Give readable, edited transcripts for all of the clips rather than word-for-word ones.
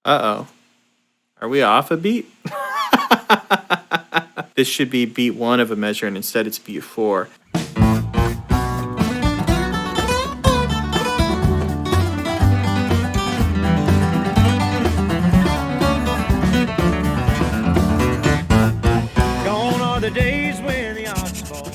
Uh-oh. Are we off a beat? This should be beat 1 of a measure, and instead it's beat 4. Gone are the days when the ox fall.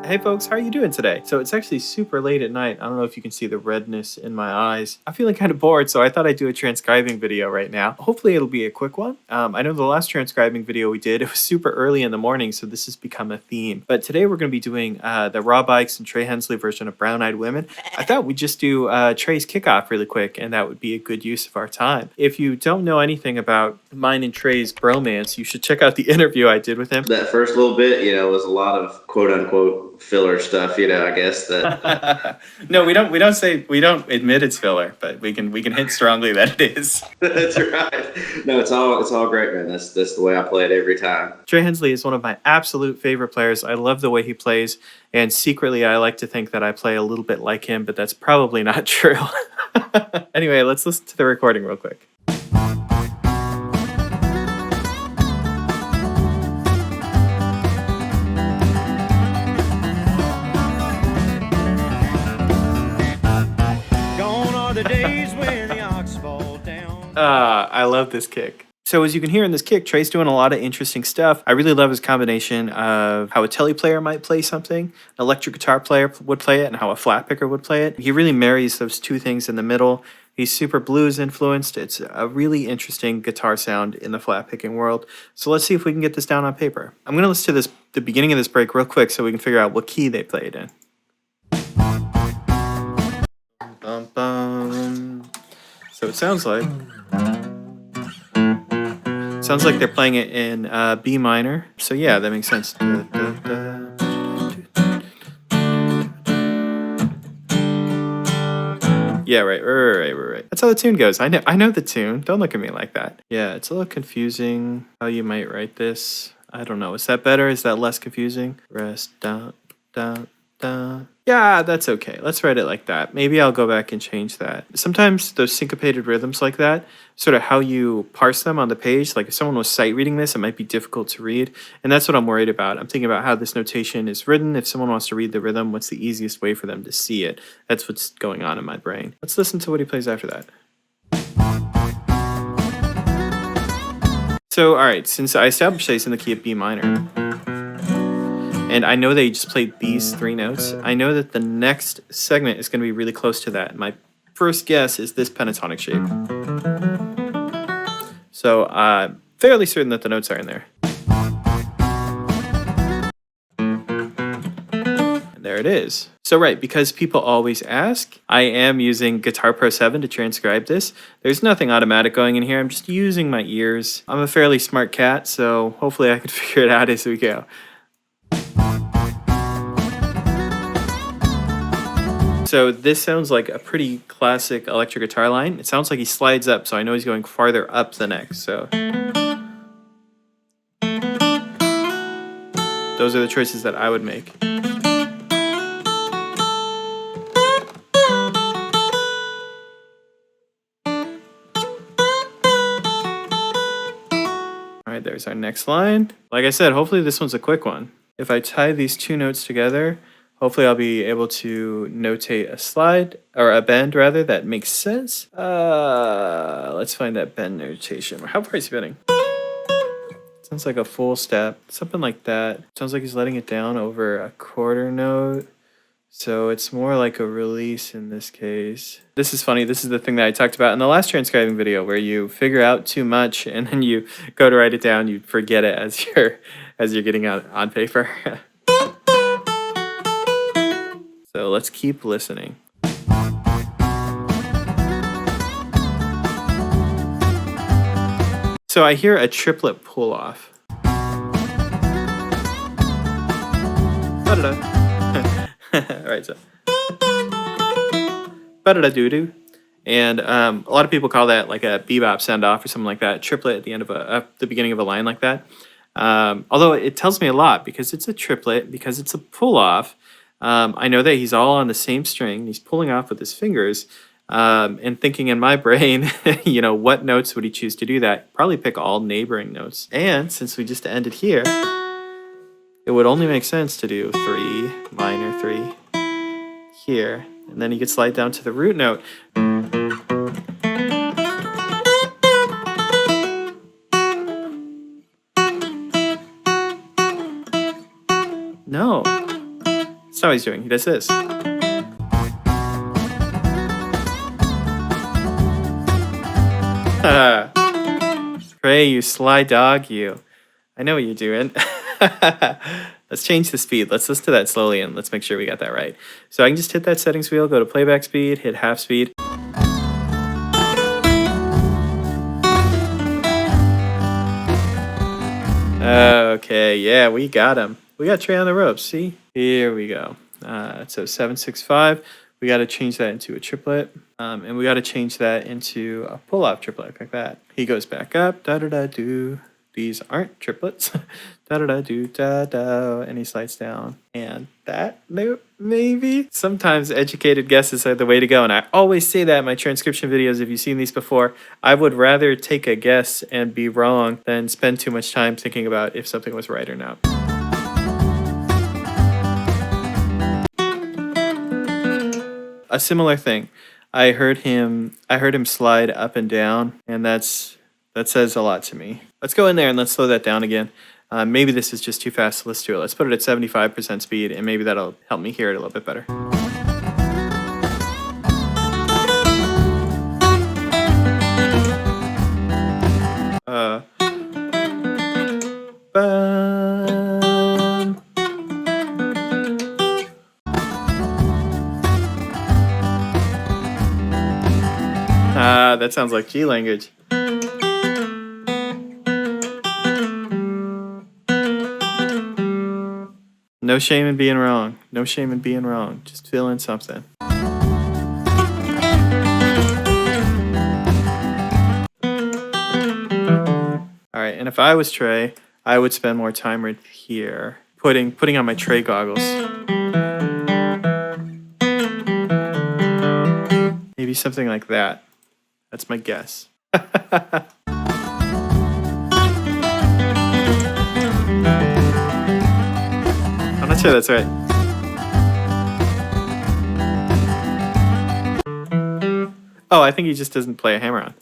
Hey folks, how are you doing today? So it's actually super late at night. I don't know if you can see the redness in my eyes. I'm feeling kind of bored, so I thought I'd do a transcribing video right now. Hopefully it'll be a quick one. I know the last transcribing video we did, it was super early in the morning, so this has become a theme. But today we're going to be doing the Raw Bikes and Trey Hensley version of Brown Eyed Women. I thought we'd just do Trey's kickoff really quick, and that would be a good use of our time. If you don't know anything about mine and Trey's bromance, you should check out the interview I did with him. That first little bit, was a lot of quote unquote filler stuff, I guess that. No, we don't admit it's filler, but we can hint strongly that it is. That's right. No, it's all great, man. That's the way I play it every time. Trey Hensley is one of my absolute favorite players. I love the way he plays, and secretly I like to think that I play a little bit like him, but that's probably not true. Anyway, let's listen to the recording real quick. I love this kick. So as you can hear in this kick, Trey's doing a lot of interesting stuff. I really love his combination of how a telly player might play something, an electric guitar player would play it, and how a flat picker would play it. He really marries those two things in the middle. He's super blues influenced. It's a really interesting guitar sound in the flat picking world. So let's see if we can get this down on paper. I'm going to listen to the beginning of this break real quick so we can figure out what key they played in. Bum, bum. So it sounds like they're playing it in B minor. So yeah, that makes sense. Yeah, right. That's how the tune goes. I know the tune. Don't look at me like that. Yeah, it's a little confusing how you might write this. I don't know. Is that better? Is that less confusing? Rest, da, da, da. Yeah, that's okay. Let's write it like that. Maybe I'll go back and change that. Sometimes those syncopated rhythms like that, sort of how you parse them on the page, like if someone was sight reading this, it might be difficult to read. And that's what I'm worried about. I'm thinking about how this notation is written. If someone wants to read the rhythm, what's the easiest way for them to see it? That's what's going on in my brain. Let's listen to what he plays after that. So, all right, since I established that he's in the key of B minor, and I know they just played these 3 notes, I know that the next segment is going to be really close to that. My first guess is this pentatonic shape. So I'm fairly certain that the notes are in there. And there it is. So right, because people always ask, I am using Guitar Pro 7 to transcribe this. There's nothing automatic going in here. I'm just using my ears. I'm a fairly smart cat, so hopefully I can figure it out as we go. So this sounds like a pretty classic electric guitar line. It sounds like he slides up, so I know he's going farther up the neck. So those are the choices that I would make. All right, there's our next line. Like I said, hopefully this one's a quick one. If I tie these 2 notes together, hopefully I'll be able to notate a slide, or a bend rather, that makes sense. Let's find that bend notation. How far is he bending? Sounds like a full step, something like that. Sounds like he's letting it down over a quarter note. So it's more like a release in this case. This is funny. This is the thing that I talked about in the last transcribing video, where you figure out too much and then you go to write it down, you forget it as you're getting out on paper. So let's keep listening. So I hear a triplet pull off. Alright, so ba-da-da-doo-doo. And a lot of people call that like a bebop send off or something like that, triplet at the end of the beginning of a line like that. Although it tells me a lot because it's a triplet, because it's a pull off. I know that he's all on the same string. He's pulling off with his fingers, and thinking in my brain, what notes would he choose to do that? Probably pick all neighboring notes. And since we just ended here, it would only make sense to do 3, minor 3 here. And then you could slide down to the root note. No, that's not what he's doing. He does this. Trey, you sly dog, you. I know what you're doing. Let's change the speed. Let's listen to that slowly and let's make sure we got that right. So I can just hit that settings wheel, go to playback speed, hit half speed. Okay, yeah, we got him. We got Trey on the ropes, see? Here we go. So 765, we got to change that into a triplet. And we got to change that into a pull-off triplet like that. He goes back up, da-da-da-do. These aren't triplets. Da-da-da-do-da-da. And he slides down. And that note, maybe? Sometimes educated guesses are the way to go. And I always say that in my transcription videos. If you've seen these before, I would rather take a guess and be wrong than spend too much time thinking about if something was right or not. A similar thing. I heard him slide up and down, and that says a lot to me. Let's go in there and let's slow that down again. Maybe this is just too fast, so let's do it. Let's put it at 75% speed, and maybe that'll help me hear it a little bit better. That sounds like G language. No shame in being wrong. No shame in being wrong. Just feeling something. All right, and if I was Trey, I would spend more time right here, putting on my Trey goggles. Maybe something like that. That's my guess. I'm not sure that's right. Oh, I think he just doesn't play a hammer on.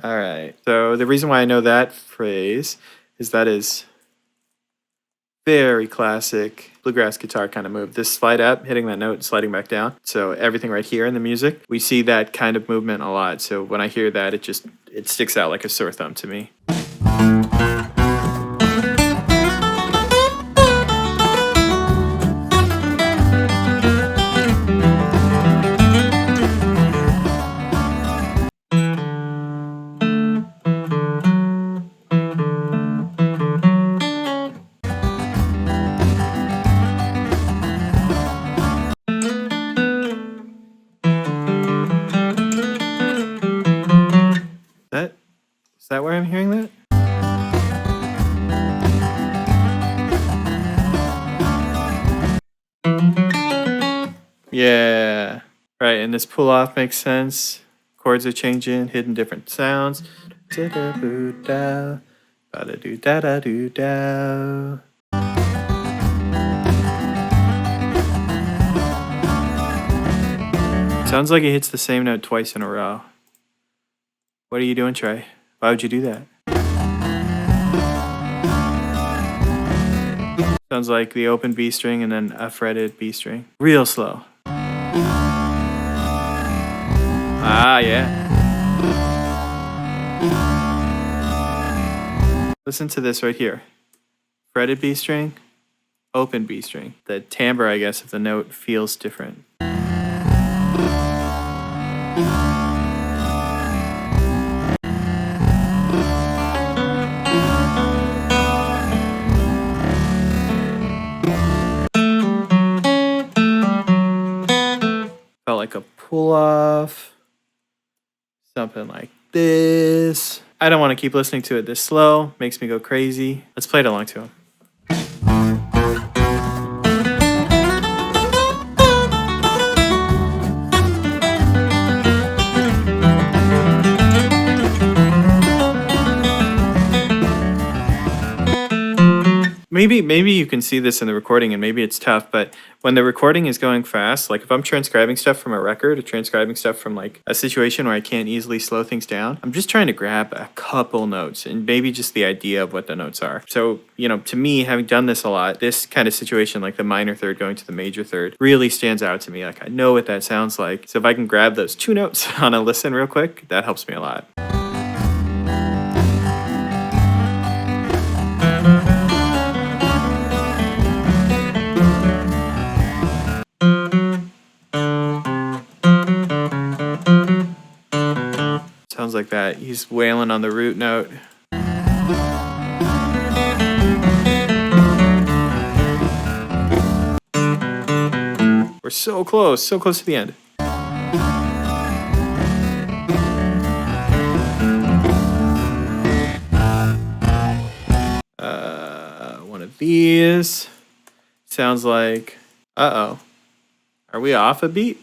All right. So the reason why I know that phrase is that is very classic bluegrass guitar kind of move. This slide up, hitting that note, and sliding back down. So everything right here in the music, we see that kind of movement a lot. So when I hear that, it sticks out like a sore thumb to me. Is that where I'm hearing that? Yeah. Right, and this pull off makes sense. Chords are changing, hidden different sounds. Da-da-boo-da, ba-da-doo-da-da-doo-da. Sounds like he hits the same note twice in a row. What are you doing, Trey? Why would you do that? Sounds like the open B string and then a fretted B string. Real slow. Ah, yeah. Listen to this right here. Fretted B string, open B string. The timbre, I guess, of the note feels different. Felt like a pull off. Something like this. I don't want to keep listening to it this slow. Makes me go crazy. Let's play it along to him. Maybe you can see this in the recording and maybe it's tough, but when the recording is going fast, like if I'm transcribing stuff from a record or transcribing stuff from like a situation where I can't easily slow things down, I'm just trying to grab a couple notes and maybe just the idea of what the notes are. So, you know, to me, having done this a lot, this kind of situation, like the minor third going to the major third, really stands out to me. Like I know what that sounds like. So if I can grab those two notes on a listen real quick, that helps me a lot. Sounds like that. He's wailing on the root note. We're so close to the end. One of these. Sounds like, uh-oh. Are we off a beat?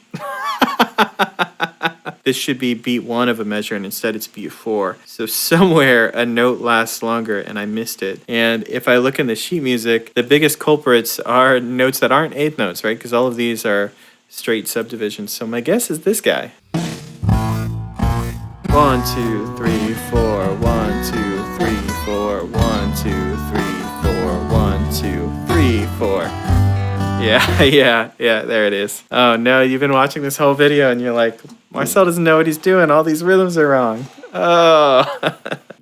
This should be beat 1 of a measure, and instead it's beat 4. So somewhere a note lasts longer, and I missed it. And if I look in the sheet music, the biggest culprits are notes that aren't eighth notes, right? Because all of these are straight subdivisions. So my guess is this guy. 1, 2, 3, 4. 1, 2, 3, 4. 1, 2, 3, 4. 1, 2, 3, 4. Yeah, there it is. Oh no, you've been watching this whole video and you're like, Marcel doesn't know what he's doing. All these rhythms are wrong. Oh,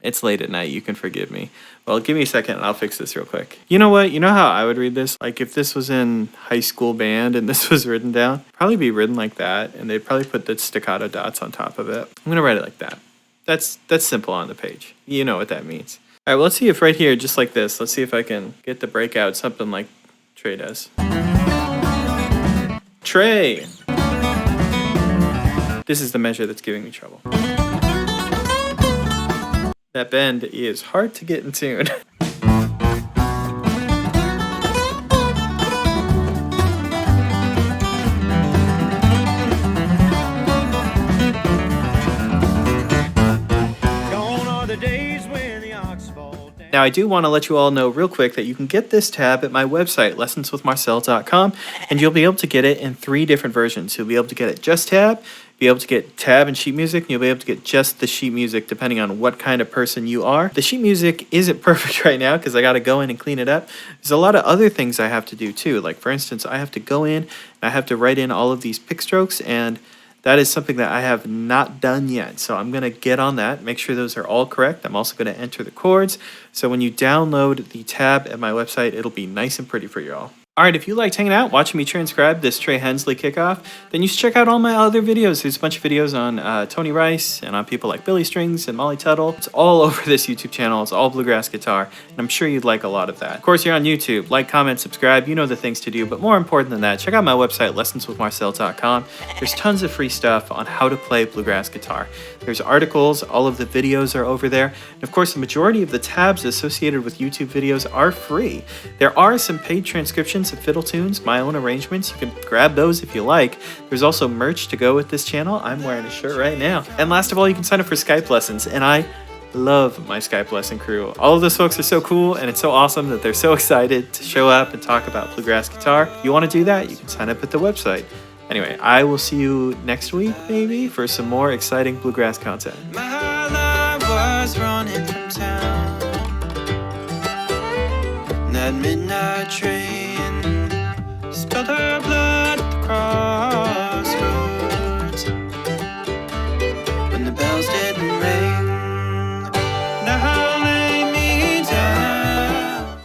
it's late at night. You can forgive me. Well, give me a second and I'll fix this real quick. You know what? You know how I would read this? Like if this was in high school band and this was written down, probably be written like that. And they'd probably put the staccato dots on top of it. I'm going to write it like that. That's simple on the page. You know what that means. All right, well, let's see if right here, just like this, let's see if I can get the breakout, something like Trey does. Trey. This is the measure that's giving me trouble. That bend is hard to get in tune. Gone are the days when the ox fall down. Now, I do want to let you all know real quick that you can get this tab at my website, lessonswithmarcel.com, and you'll be able to get it in 3 different versions. You'll be able to get it just tab, be able to get tab and sheet music, and you'll be able to get just the sheet music depending on what kind of person you are. The sheet music isn't perfect right now because I got to go in and clean it up. There's a lot of other things I have to do too. Like for instance, I have to go in and I have to write in all of these pick strokes, and that is something that I have not done yet. So I'm going to get on that, make sure those are all correct. I'm also going to enter the chords. So when you download the tab at my website, it'll be nice and pretty for you all. All right, if you liked hanging out, watching me transcribe this Trey Hensley kickoff, then you should check out all my other videos. There's a bunch of videos on Tony Rice and on people like Billy Strings and Molly Tuttle. It's all over this YouTube channel. It's all bluegrass guitar, and I'm sure you'd like a lot of that. Of course, you're on YouTube. Like, comment, subscribe. You know the things to do, but more important than that, check out my website, lessonswithmarcel.com. There's tons of free stuff on how to play bluegrass guitar. There's articles. All of the videos are over there. And of course, the majority of the tabs associated with YouTube videos are free. There are some paid transcriptions of fiddle tunes, my own arrangements. You can grab those if you like. There's also merch to go with this channel. I'm wearing a shirt right now. And last of all, you can sign up for Skype lessons. And I love my Skype lesson crew. All of those folks are so cool, and it's so awesome that they're so excited to show up and talk about bluegrass guitar. If you want to do that, you can sign up at the website. Anyway, I will see you next week, maybe, for some more exciting bluegrass content. My love was running from town. That midnight train spelled her